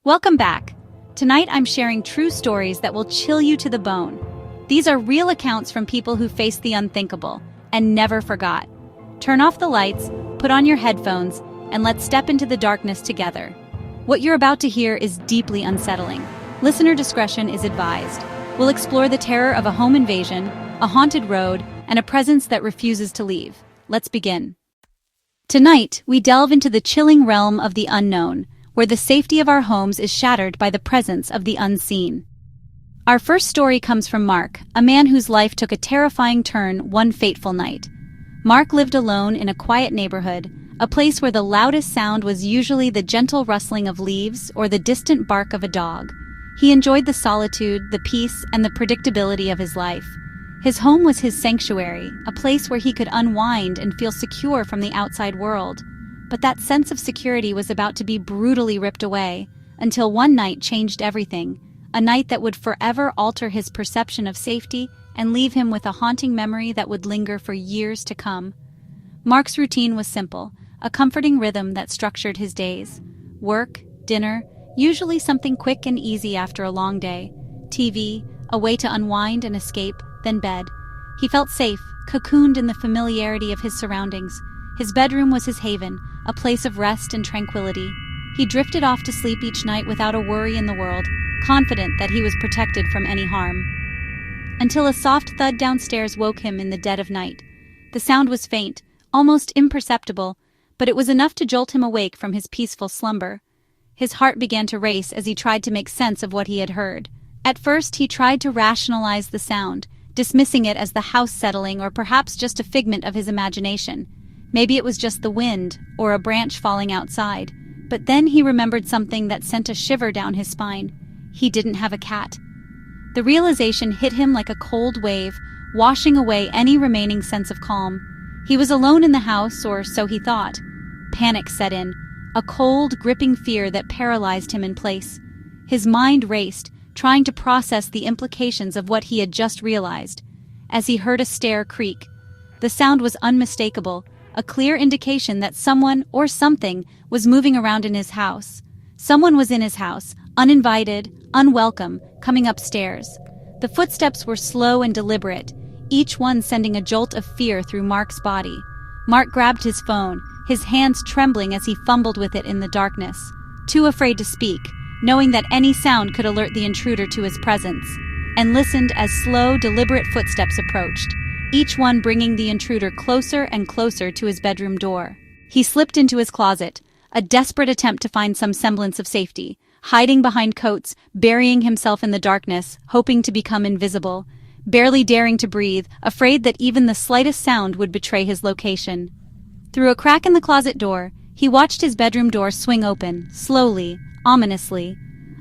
Welcome back. Tonight I'm sharing true stories that will chill you to the bone. These are real accounts from people who faced the unthinkable and never forgot. Turn off the lights, put on your headphones, and let's step into the darkness together. What you're about to hear is deeply unsettling. Listener discretion is advised. We'll explore the terror of a home invasion, a haunted road, and a presence that refuses to leave. Let's begin. Tonight, we delve into the chilling realm of the unknown, where the safety of our homes is shattered by the presence of the unseen. Our first story comes from Mark, a man whose life took a terrifying turn one fateful night. Mark lived alone in a quiet neighborhood, a place where the loudest sound was usually the gentle rustling of leaves or the distant bark of a dog. He enjoyed the solitude, the peace, and the predictability of his life. His home was his sanctuary, a place where he could unwind and feel secure from the outside world. But that sense of security was about to be brutally ripped away, until one night changed everything, a night that would forever alter his perception of safety and leave him with a haunting memory that would linger for years to come. Mark's routine was simple, a comforting rhythm that structured his days. Work, dinner, usually something quick and easy after a long day, TV, a way to unwind and escape, then bed. He felt safe, cocooned in the familiarity of his surroundings. His bedroom was his haven, a place of rest and tranquility. He drifted off to sleep each night without a worry in the world, confident that he was protected from any harm. Until a soft thud downstairs woke him in the dead of night. The sound was faint, almost imperceptible, but it was enough to jolt him awake from his peaceful slumber. His heart began to race as he tried to make sense of what he had heard. At first, he tried to rationalize the sound, dismissing it as the house settling or perhaps just a figment of his imagination. Maybe it was just the wind or a branch falling outside. But then he remembered something that sent a shiver down his spine. He didn't have a cat. The realization hit him like a cold wave, washing away any remaining sense of calm. He was alone in the house, or so he thought. Panic set in, a cold, gripping fear that paralyzed him in place. His mind raced, trying to process the implications of what he had just realized. As he heard a stair creak, the sound was unmistakable, a clear indication that someone or something was moving around in his house. Someone was in his house, uninvited, unwelcome, coming upstairs. The footsteps were slow and deliberate, each one sending a jolt of fear through Mark's body. Mark grabbed his phone, his hands trembling as he fumbled with it in the darkness, too afraid to speak, knowing that any sound could alert the intruder to his presence, and listened as slow, deliberate footsteps approached, each one bringing the intruder closer and closer to his bedroom door. He slipped into his closet, a desperate attempt to find some semblance of safety, hiding behind coats, burying himself in the darkness, hoping to become invisible, barely daring to breathe, afraid that even the slightest sound would betray his location. Through a crack in the closet door, he watched his bedroom door swing open, slowly, ominously.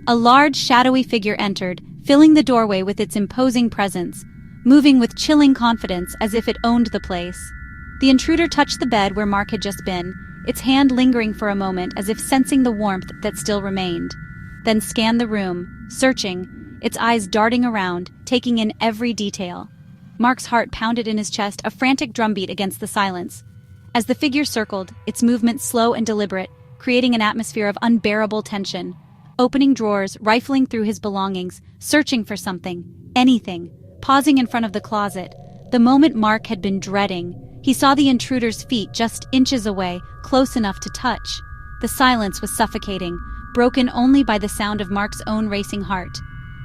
A large, shadowy figure entered, filling the doorway with its imposing presence, moving with chilling confidence as if it owned the place. The intruder touched the bed where Mark had just been, its hand lingering for a moment as if sensing the warmth that still remained, then scanned the room, searching, its eyes darting around, taking in every detail. Mark's heart pounded in his chest, a frantic drumbeat against the silence. As the figure circled, its movements slow and deliberate, creating an atmosphere of unbearable tension. Opening drawers, rifling through his belongings, searching for something, anything, pausing in front of the closet. The moment Mark had been dreading, he saw the intruder's feet just inches away, close enough to touch. The silence was suffocating, broken only by the sound of Mark's own racing heart.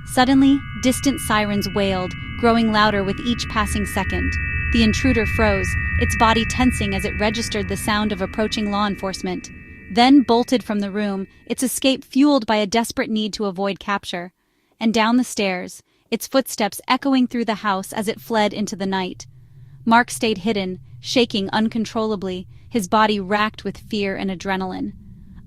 Suddenly, distant sirens wailed, growing louder with each passing second. The intruder froze, its body tensing as it registered the sound of approaching law enforcement. Then bolted from the room, its escape fueled by a desperate need to avoid capture. And down the stairs, its footsteps echoing through the house as it fled into the night. Mark stayed hidden, shaking uncontrollably, his body racked with fear and adrenaline.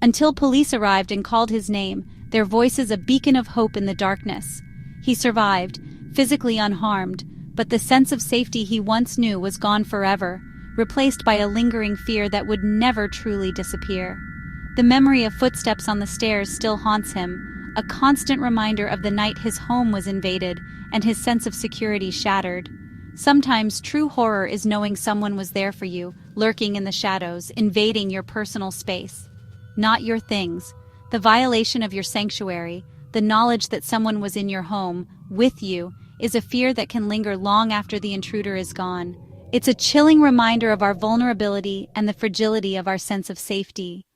Until police arrived and called his name, their voices a beacon of hope in the darkness. He survived, physically unharmed, but the sense of safety he once knew was gone forever, replaced by a lingering fear that would never truly disappear. The memory of footsteps on the stairs still haunts him, a constant reminder of the night his home was invaded and his sense of security shattered. Sometimes true horror is knowing someone was there for you, lurking in the shadows, invading your personal space. Not your things, The violation of your sanctuary, the knowledge that someone was in your home, with you, is a fear that can linger long after the intruder is gone. It's a chilling reminder of our vulnerability and the fragility of our sense of safety.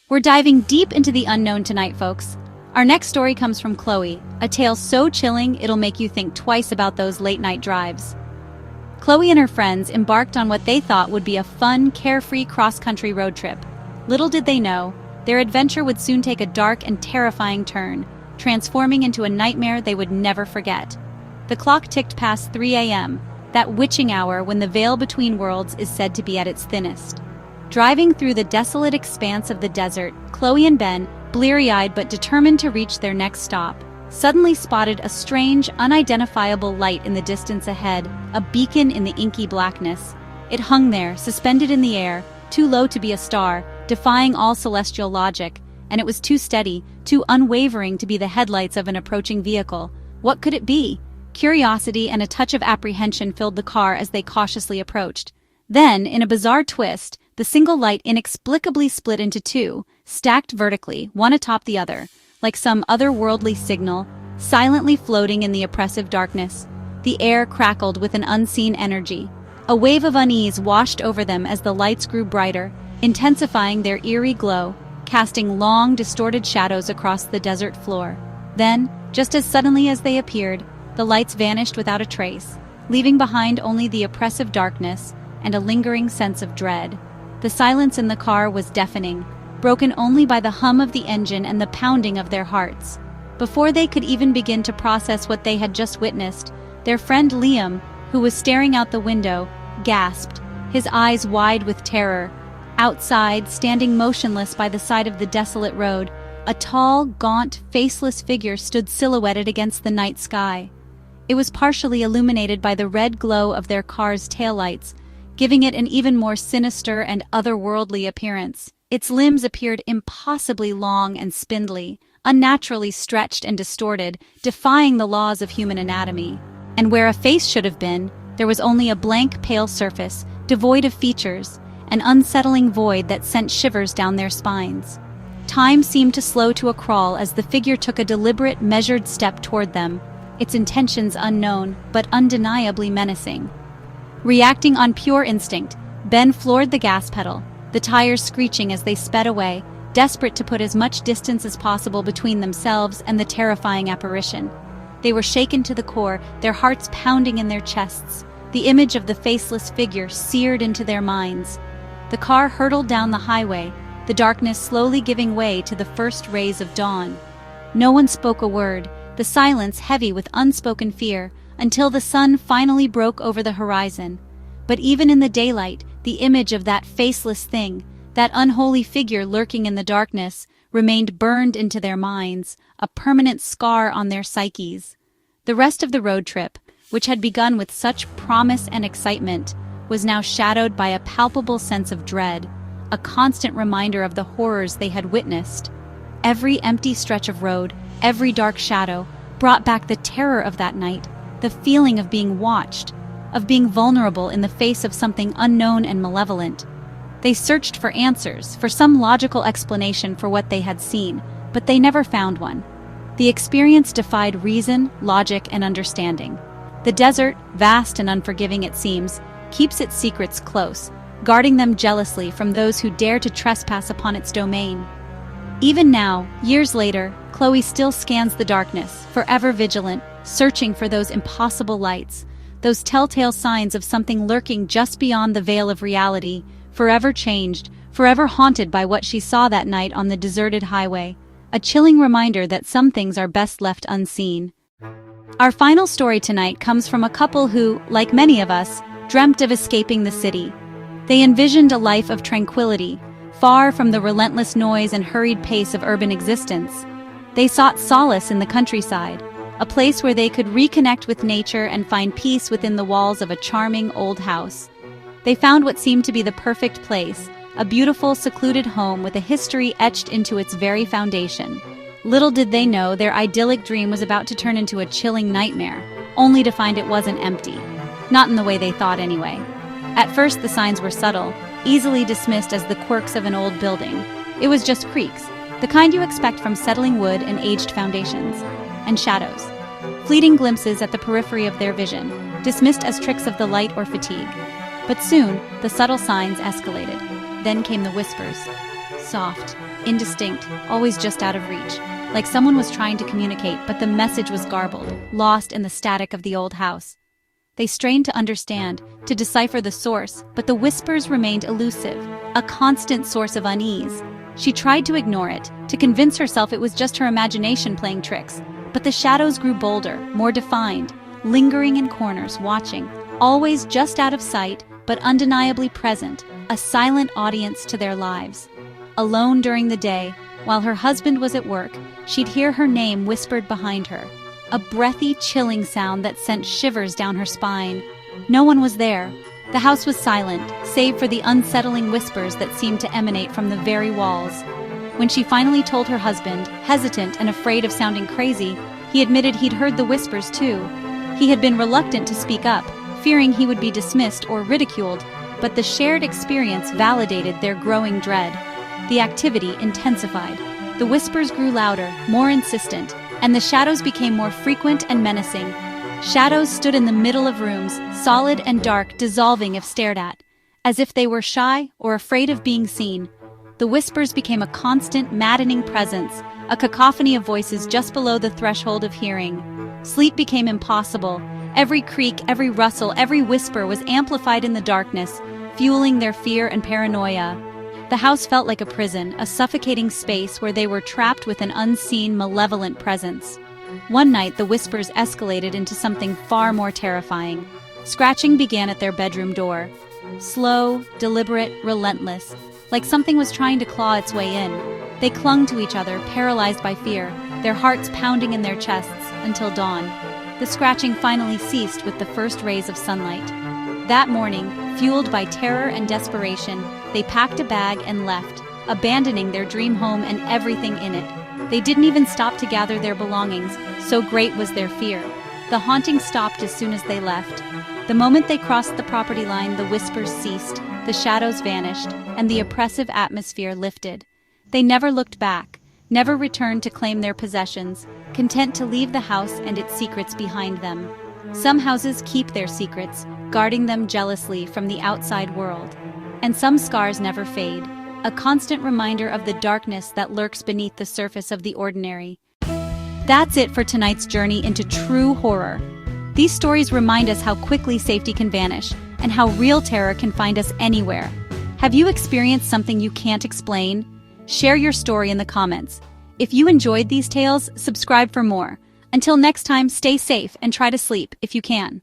We're diving deep into the unknown tonight, folks. Our next story comes from Chloe, a tale so chilling it'll make you think twice about those late-night drives. Chloe and her friends embarked on what they thought would be a fun, carefree cross-country road trip. Little did they know, their adventure would soon take a dark and terrifying turn, transforming into a nightmare they would never forget. The clock ticked past 3 a.m., that witching hour when the veil between worlds is said to be at its thinnest. Driving through the desolate expanse of the desert, Chloe and Ben, bleary-eyed but determined to reach their next stop, suddenly spotted a strange, unidentifiable light in the distance ahead, a beacon in the inky blackness. It hung there, suspended in the air, too low to be a star, defying all celestial logic, and it was too steady, too unwavering to be the headlights of an approaching vehicle. What could it be? Curiosity and a touch of apprehension filled the car as they cautiously approached. Then, in a bizarre twist, the single light inexplicably split into two, stacked vertically, one atop the other, like some otherworldly signal, silently floating in the oppressive darkness. The air crackled with an unseen energy. A wave of unease washed over them as the lights grew brighter, intensifying their eerie glow, casting long, distorted shadows across the desert floor. Then, just as suddenly as they appeared, the lights vanished without a trace, leaving behind only the oppressive darkness and a lingering sense of dread. The silence in the car was deafening, broken only by the hum of the engine and the pounding of their hearts. Before they could even begin to process what they had just witnessed, their friend Liam, who was staring out the window, gasped, his eyes wide with terror. Outside, standing motionless by the side of the desolate road, a tall, gaunt, faceless figure stood silhouetted against the night sky. It was partially illuminated by the red glow of their car's taillights, giving it an even more sinister and otherworldly appearance. Its limbs appeared impossibly long and spindly, unnaturally stretched and distorted, defying the laws of human anatomy. And where a face should have been, there was only a blank, pale surface, devoid of features, an unsettling void that sent shivers down their spines. Time seemed to slow to a crawl as the figure took a deliberate, measured step toward them, its intentions unknown, but undeniably menacing. Reacting on pure instinct, Ben floored the gas pedal, the tires screeching as they sped away, desperate to put as much distance as possible between themselves and the terrifying apparition. They were shaken to the core, their hearts pounding in their chests, the image of the faceless figure seared into their minds. The car hurtled down the highway, the darkness slowly giving way to the first rays of dawn. No one spoke a word, the silence heavy with unspoken fear, until the sun finally broke over the horizon. But even in the daylight, the image of that faceless thing, that unholy figure lurking in the darkness, remained burned into their minds, a permanent scar on their psyches. The rest of the road trip, which had begun with such promise and excitement, was now shadowed by a palpable sense of dread, a constant reminder of the horrors they had witnessed. Every empty stretch of road, every dark shadow, brought back the terror of that night, the feeling of being watched, of being vulnerable in the face of something unknown and malevolent. They searched for answers, for some logical explanation for what they had seen, but they never found one. The experience defied reason, logic, and understanding. The desert, vast and unforgiving it seems, keeps its secrets close, guarding them jealously from those who dare to trespass upon its domain. Even now, years later, Chloe still scans the darkness, forever vigilant, searching for those impossible lights, those telltale signs of something lurking just beyond the veil of reality, forever changed, forever haunted by what she saw that night on the deserted highway, a chilling reminder that some things are best left unseen. Our final story tonight comes from a couple who, like many of us, dreamt of escaping the city. They envisioned a life of tranquility, far from the relentless noise and hurried pace of urban existence. They sought solace in the countryside, a place where they could reconnect with nature and find peace within the walls of a charming old house. They found what seemed to be the perfect place, a beautiful, secluded home with a history etched into its very foundation. Little did they know their idyllic dream was about to turn into a chilling nightmare, only to find it wasn't empty. Not in the way they thought, anyway. At first, the signs were subtle, easily dismissed as the quirks of an old building. It was just creaks, the kind you expect from settling wood and aged foundations. And shadows. Fleeting glimpses at the periphery of their vision, dismissed as tricks of the light or fatigue. But soon, the subtle signs escalated. Then came the whispers. Soft, indistinct, always just out of reach. Like someone was trying to communicate, but the message was garbled, lost in the static of the old house. They strained to understand, to decipher the source, but the whispers remained elusive, a constant source of unease. She tried to ignore it, to convince herself it was just her imagination playing tricks. But the shadows grew bolder, more defined, lingering in corners, watching, always just out of sight, but undeniably present, a silent audience to their lives. Alone during the day, while her husband was at work, she'd hear her name whispered behind her, a breathy, chilling sound that sent shivers down her spine. No one was there. The house was silent, save for the unsettling whispers that seemed to emanate from the very walls. When she finally told her husband, hesitant and afraid of sounding crazy, he admitted he'd heard the whispers too. He had been reluctant to speak up, fearing he would be dismissed or ridiculed, but the shared experience validated their growing dread. The activity intensified. The whispers grew louder, more insistent, and the shadows became more frequent and menacing. Shadows stood in the middle of rooms, solid and dark, dissolving if stared at, as if they were shy or afraid of being seen. The whispers became a constant, maddening presence, a cacophony of voices just below the threshold of hearing. Sleep became impossible. Every creak, every rustle, every whisper was amplified in the darkness, fueling their fear and paranoia. The house felt like a prison, a suffocating space where they were trapped with an unseen, malevolent presence. One night, the whispers escalated into something far more terrifying. Scratching began at their bedroom door. Slow, deliberate, relentless, like something was trying to claw its way in. They clung to each other, paralyzed by fear, their hearts pounding in their chests, until dawn. The scratching finally ceased with the first rays of sunlight. That morning, fueled by terror and desperation, they packed a bag and left, abandoning their dream home and everything in it. They didn't even stop to gather their belongings, so great was their fear. The haunting stopped as soon as they left. The moment they crossed the property line, the whispers ceased, the shadows vanished, and the oppressive atmosphere lifted. They never looked back, never returned to claim their possessions, content to leave the house and its secrets behind them. Some houses keep their secrets, guarding them jealously from the outside world. And some scars never fade, a constant reminder of the darkness that lurks beneath the surface of the ordinary. That's it for tonight's journey into true horror. These stories remind us how quickly safety can vanish, and how real terror can find us anywhere. Have you experienced something you can't explain? Share your story in the comments. If you enjoyed these tales, subscribe for more. Until next time, stay safe and try to sleep if you can.